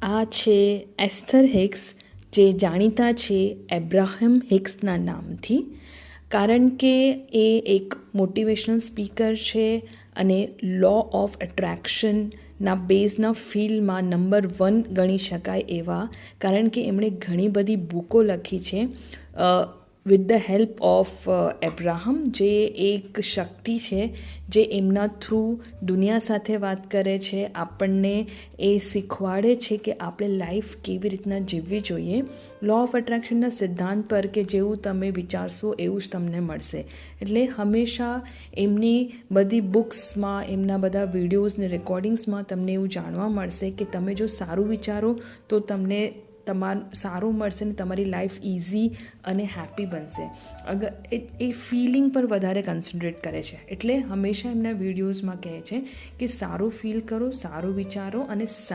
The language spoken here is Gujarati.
આ છે એસ્થર હિક્સ, જે જાણીતા છે એબ્રાહમ હિક્સના નામથી, કારણ કે એ એક મોટિવેશનલ સ્પીકર છે અને લો ઓફ એટ્રેક્શનના બેઝના ફિલ્ડમાં નંબર 1 ગણી શકાય એવા, કારણ કે એમણે ઘણી બધી બુકો લખી છે with the help of Abraham, જે એક શક્તિ છે જે એમના થ્રુ દુનિયા સાથે વાત કરે છે, આપણને એ શીખવાડે છે કે આપણે લાઈફ કેવી રીતના જીવવી જોઈએ. લો ઓફ એટ્રેક્શનના સિદ્ધાંત પર કે જેવું તમે વિચારશો એવું જ તમને મળશે. એટલે હંમેશા એમની બધી બુક્સમાં, એમના બધા વિડીયોઝને રેકોર્ડિંગ્સમાં તમને એવું જાણવા મળશે કે તમે જો સારું વિચારો તો તમને સારું મળશે ને તમારી લાઈફ ઇઝી અને હેપી બનશે. અગર એ ફિલિંગ પર વધારે કન્સન્ટ્રેટ કરે છે, એટલે હંમેશા એમના વિડીયોઝમાં કહે છે કે સારું ફીલ કરો, સારું વિચારો અને